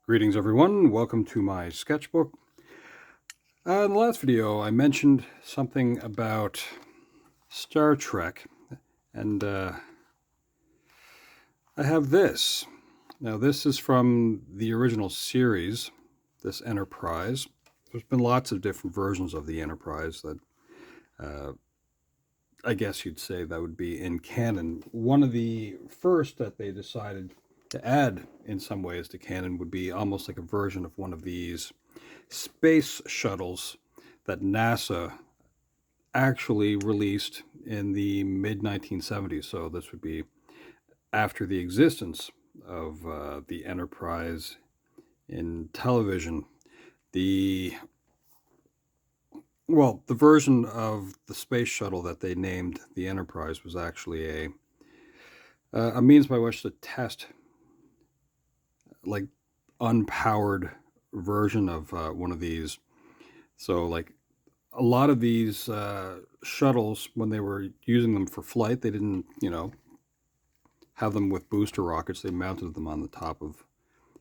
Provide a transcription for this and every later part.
Greetings everyone, welcome to my sketchbook. In the last video I mentioned something about Star Trek, and I have this. Now this is from the original series, this Enterprise. There's been lots of different versions of the Enterprise that I guess you'd say that would be in canon. One of the first that they decided to add in some ways to canon would be almost like a version of one of these space shuttles that NASA actually released in the mid 1970s. So this would be after the existence of the Enterprise in television. The the version of the space shuttle that they named the Enterprise was actually a means by which to test like unpowered version of one of these. So like a lot of these shuttles, when they were using them for flight, they didn't, have them with booster rockets. They mounted them on the top of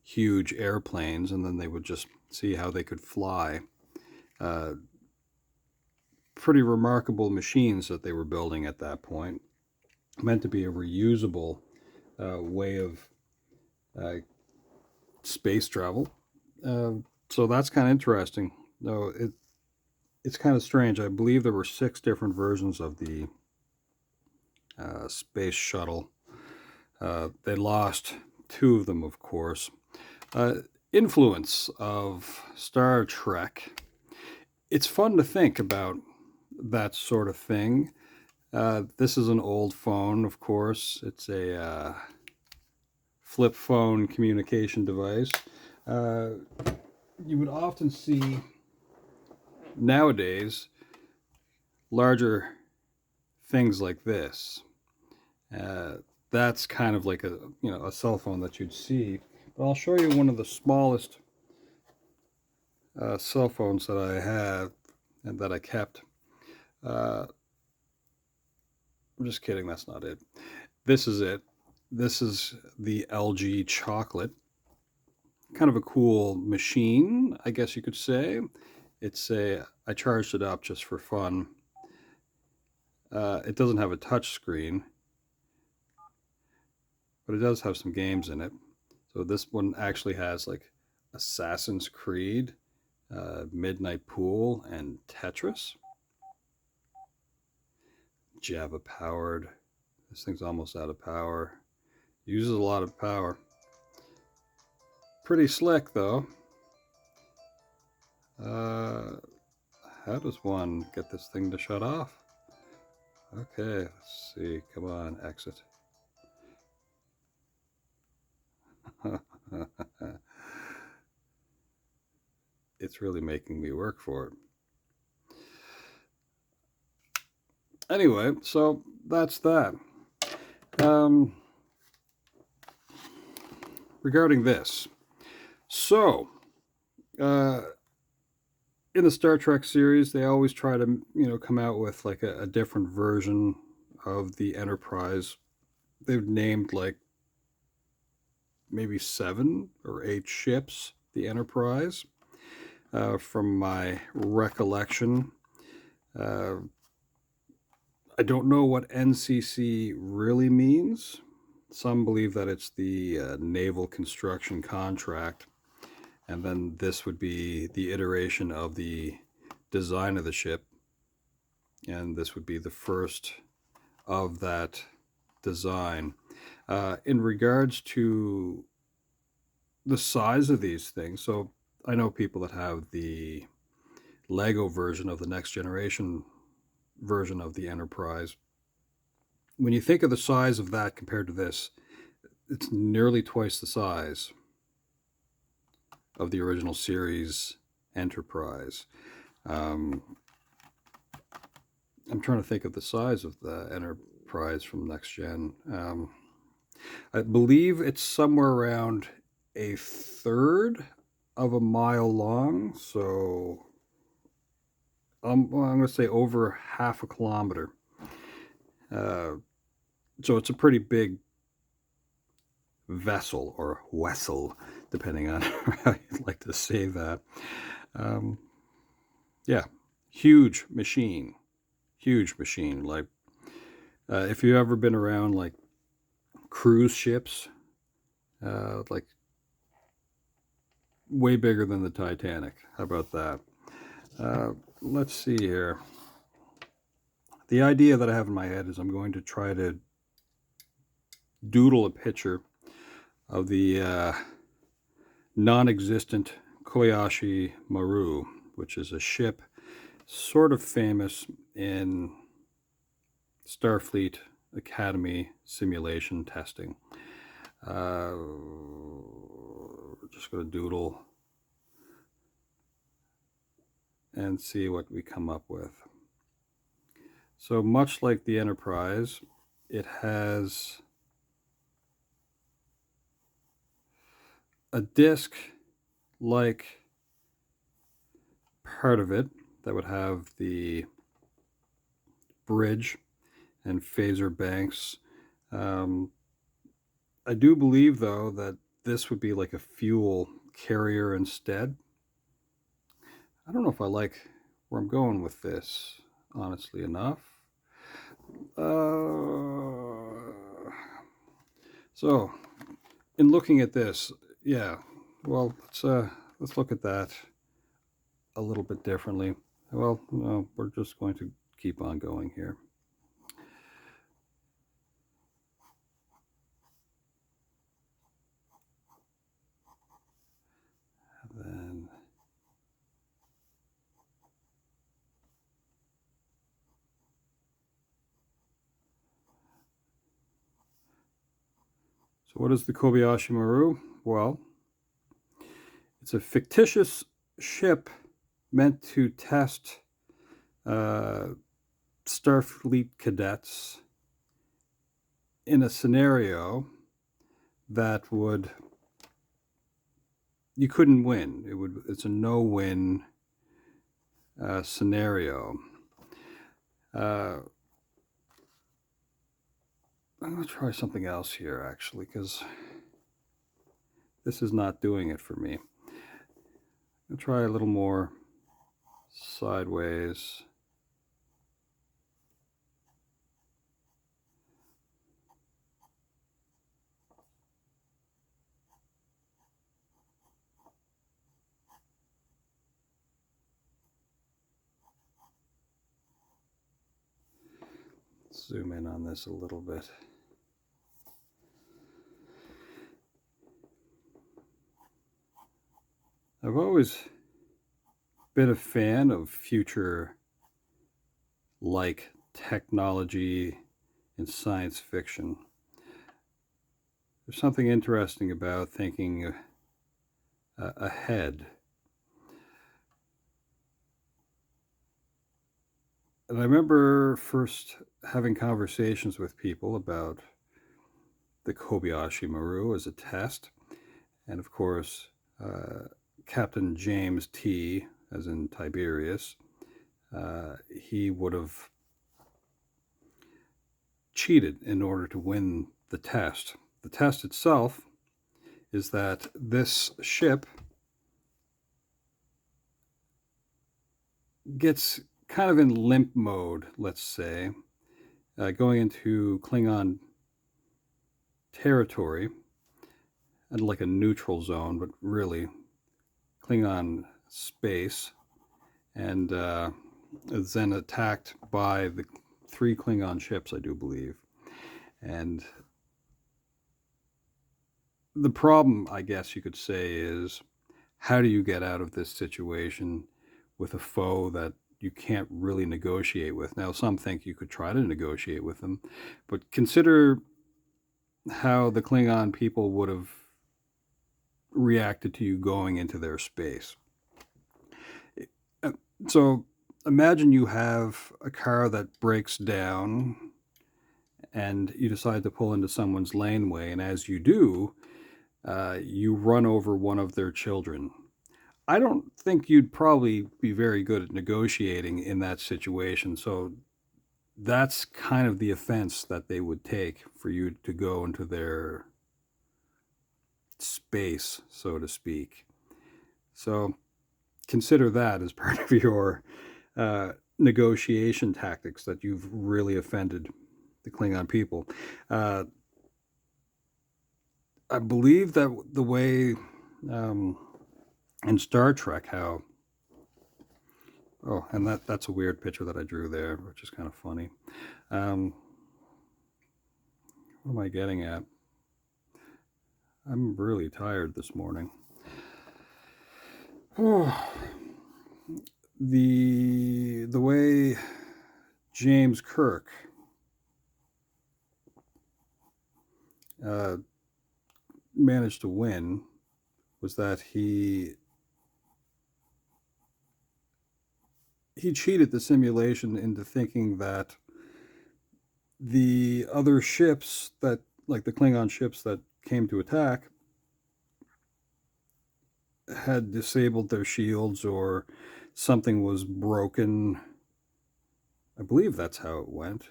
huge airplanes, and then they would just see how they could fly. Pretty remarkable machines that they were building at that point, meant to be a reusable way of space travel. So that's kind of interesting. No, it's kind of strange. I believe there were 6 different versions of the space shuttle. They lost 2 of them, of course. Influence of Star Trek. It's fun to think about that sort of thing. This is an old phone, of course. It's a flip phone communication device. You would often see nowadays larger things like this. That's kind of like a cell phone that you'd see. But I'll show you one of the smallest cell phones that I have and that I kept. I'm just kidding, that's not it. This is it. This is the LG Chocolate. Kind of a cool machine, I guess you could say. I charged it up just for fun. It doesn't have a touch screen, but it does have some games in it. So this one actually has like Assassin's Creed, Midnight Pool, and Tetris. Java powered. This thing's almost out of power. Uses a lot of power. Pretty slick though. How does one get this thing to shut off? Okay, let's see. Come on, exit. It's really making me work for it. Anyway, so that's that. Regarding this, so in the Star Trek series, they always try to come out with like a different version of the Enterprise. They've named like maybe 7 or 8 ships the Enterprise. From my recollection, I don't know what NCC really means. Some believe that it's the Naval Construction Contract, and then this would be the iteration of the design of the ship, and this would be the first of that design. In regards to the size of these things, so I know people that have the Lego version of the Next Generation version of the Enterprise. When you think of the size of that compared to this, it's nearly twice the size of the original series Enterprise. I'm trying to think of the size of the Enterprise from Next Gen. I believe it's somewhere around 1/3 of a mile long, so I'm going to say over half a kilometer. So it's a pretty big vessel or wessel depending on how you'd like to say that. Um, yeah, huge machine, huge machine. Like if you've ever been around like cruise ships, like way bigger than the Titanic. How about that? Let's see here. The idea that I have in my head is I'm going to try to doodle a picture of the non-existent Kobayashi Maru, which is a ship sort of famous in Starfleet Academy simulation testing. Just going to doodle and see what we come up with. So much like the Enterprise, it has a disc-like part of it that would have the bridge and phaser banks. I do believe, though, that this would be like a fuel carrier instead. I don't know if I like where I'm going with this, honestly enough. So, in looking at this, yeah, well, let's look at that a little bit differently. Well, no, we're just going to keep on going here. And then so what is the Kobayashi Maru? Well, it's a fictitious ship meant to test Starfleet cadets in a scenario that you couldn't win. It's a no-win scenario. I'm going to try something else here, actually, because this is not doing it for me. I'll try a little more sideways. Zoom in on this a little bit. I've always been a fan of future like technology in science fiction. There's something interesting about thinking ahead. And I remember first having conversations with people about the Kobayashi Maru as a test. And of course, Captain James T., as in Tiberius, he would have cheated in order to win the test. The test itself is that this ship gets kind of in limp mode, let's say, going into Klingon territory and like a neutral zone, but really Klingon space, and is then attacked by the 3 Klingon ships, I do believe. And the problem, I guess you could say, is how do you get out of this situation with a foe that you can't really negotiate with? Now, some think you could try to negotiate with them, but consider how the Klingon people would have reacted to you going into their space. So imagine you have a car that breaks down and you decide to pull into someone's laneway, and as you do, you run over one of their children. I don't think you'd probably be very good at negotiating in that situation. So that's kind of the offense that they would take for you to go into their space, so to speak. So consider that as part of your negotiation tactics that you've really offended the Klingon people. Uh, I believe that the way um, in Star Trek, how and that's a weird picture that I drew there, which is kind of funny. Um, what am I getting at? I'm really tired this morning. The way James Kirk managed to win was that he cheated the simulation into thinking that the other ships that, like the Klingon ships that came to attack, had disabled their shields or something was broken. I believe that's how it went.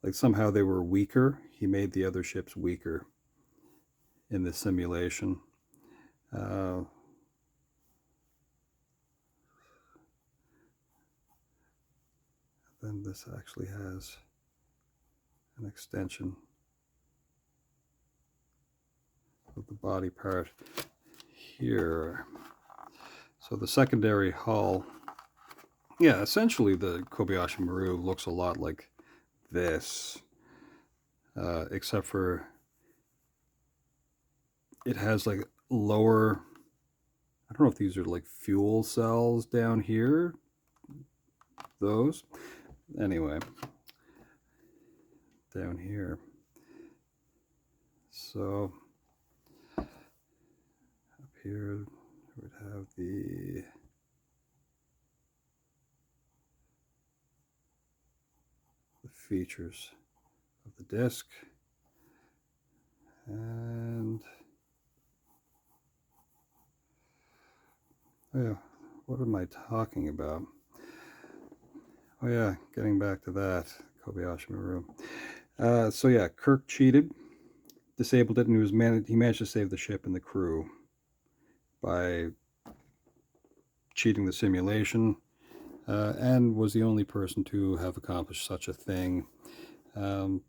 Like somehow they were weaker. He made the other ships weaker in the simulation. Then this actually has an extension of the body part here. So the secondary hull, yeah, essentially the Kobayashi Maru looks a lot like this, except for it has like lower, I don't know if these are like fuel cells down here, those. Anyway, down here. So up here we would have the features of the disc, and yeah, what am I talking about? Oh yeah, getting back to that, Kobayashi Maru. So yeah, Kirk cheated, disabled it, and he managed to save the ship and the crew by cheating the simulation, and was the only person to have accomplished such a thing. The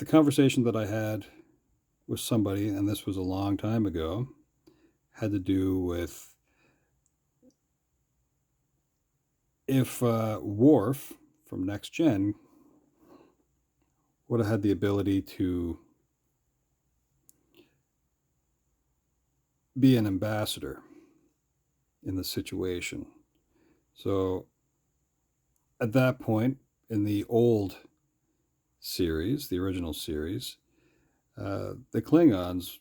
conversation that I had with somebody, and this was a long time ago, had to do with if Worf from Next Gen would have had the ability to be an ambassador in the situation. So at that point in the old series, the original series, the Klingons,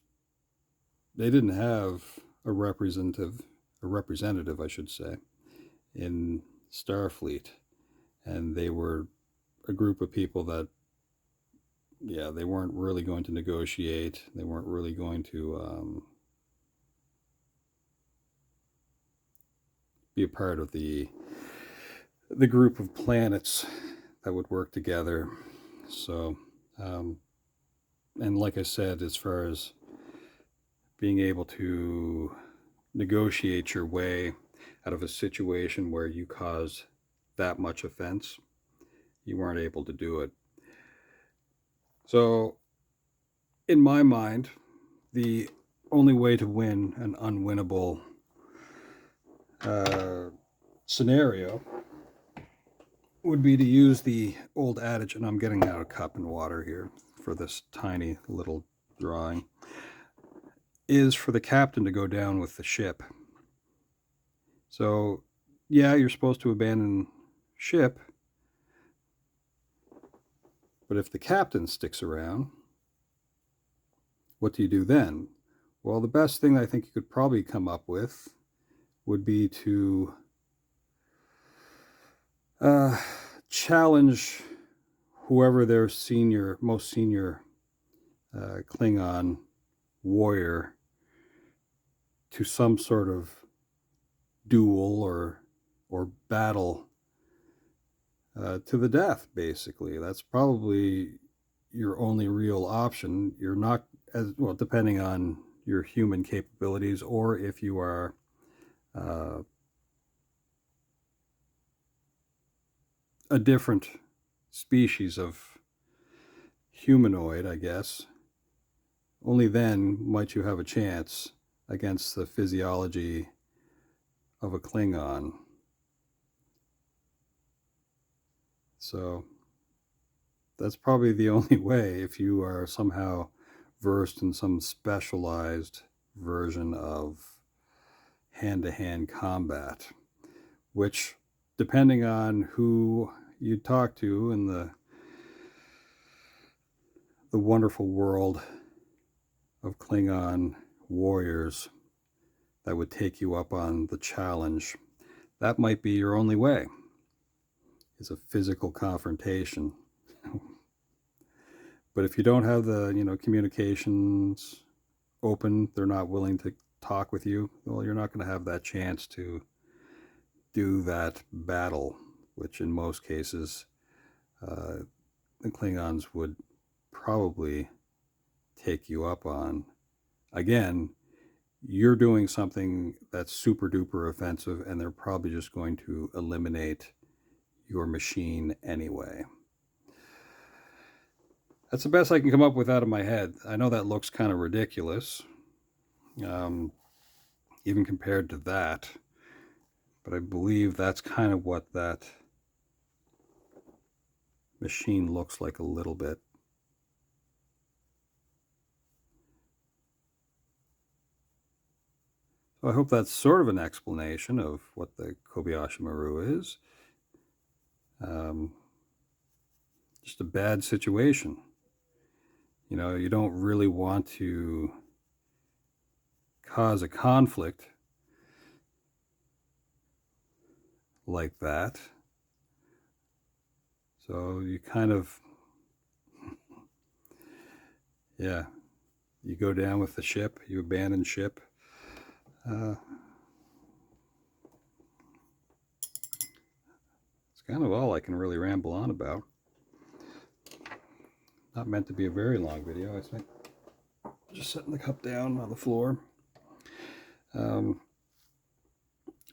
they didn't have a representative, I should say, in Starfleet, and they were a group of people that, yeah, they weren't really going to negotiate. They weren't really going to be a part of the group of planets that would work together. So, and like I said, as far as being able to negotiate your way out of a situation where you cause that much offense, you weren't able to do it. So, in my mind, the only way to win an unwinnable scenario would be to use the old adage, and I'm getting out a cup and water here for this tiny little drawing, is for the captain to go down with the ship. So, yeah, you're supposed to abandon ship, but if the captain sticks around, what do you do then? Well, the best thing I think you could probably come up with would be to challenge whoever their most senior Klingon warrior to some sort of duel or battle to the death. Basically, that's probably your only real option. You're not as well, depending on your human capabilities, or if you are a different species of humanoid, I guess, only then might you have a chance against the physiology of a Klingon. So that's probably the only way, if you are somehow versed in some specialized version of hand-to-hand combat, which, depending on who you talk to in the wonderful world of Klingon warriors that would take you up on the challenge, that might be your only way, is a physical confrontation. But if you don't have the, communications open, they're not willing to talk with you, well, you're not going to have that chance to do that battle, which in most cases, the Klingons would probably take you up on. Again, you're doing something that's super duper offensive, and they're probably just going to eliminate your machine anyway. That's the best I can come up with out of my head. I know that looks kind of ridiculous, even compared to that, but I believe that's kind of what that machine looks like a little bit. So I hope that's sort of an explanation of what the Kobayashi Maru is. Just a bad situation. You don't really want to cause a conflict like that. So you kind of, yeah, you go down with the ship, you abandon ship. It's kind of all I can really ramble on about. Not meant to be a very long video. I think just setting the cup down on the floor.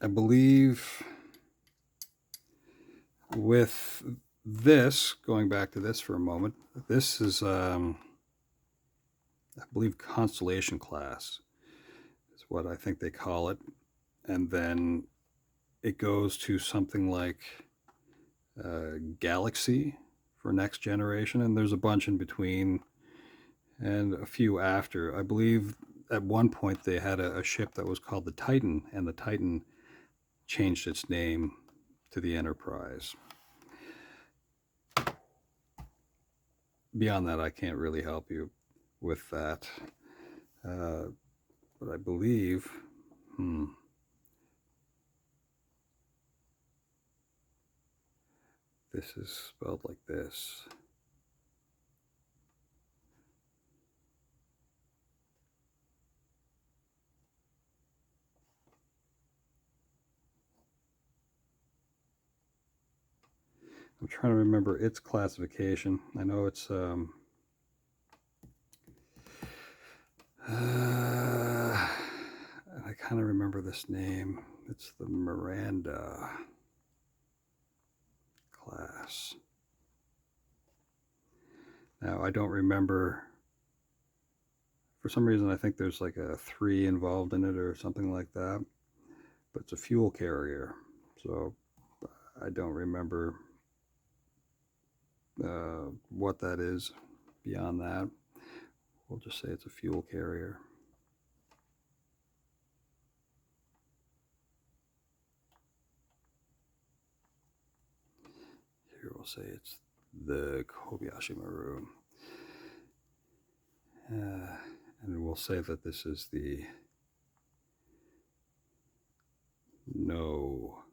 I believe with this, going back to this for a moment, this is, I believe, Constellation class is what I think they call it. And then it goes to something like Galaxy for Next Generation, and there's a bunch in between and a few after. I believe at one point they had a ship that was called the Titan, and the Titan changed its name to the Enterprise. Beyond that, I can't really help you with that. But I believe, this is spelled like this. I'm trying to remember its classification. I know it's I kind of remember this name. It's the Miranda class. Now, I don't remember. For some reason, I think there's like a 3 involved in it or something like that. But it's a fuel carrier. So I don't remember what that is beyond that. We'll just say it's a fuel carrier. Here we'll say it's the Kobayashi Maru. And we'll say that this is the no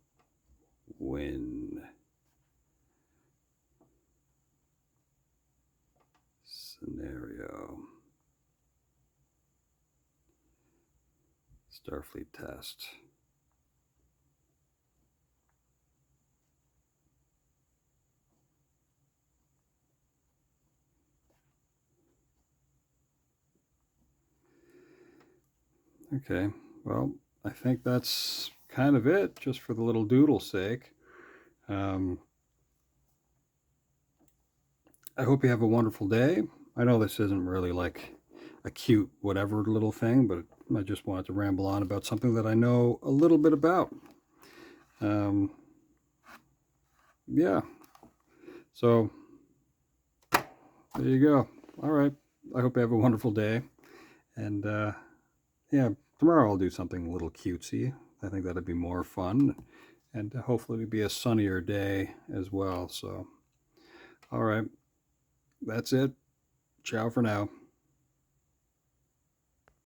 win scenario. Starfleet test. Okay, well, I think that's kind of it, just for the little doodle's sake. Um, I hope you have a wonderful day. I know this isn't really like a cute whatever little thing, but I just wanted to ramble on about something that I know a little bit about. Um, yeah, so there you go. All right. I hope you have a wonderful day. And yeah, tomorrow I'll do something a little cutesy. I think that'd be more fun. And hopefully it'll be a sunnier day as well. So, all right. That's it. Ciao for now.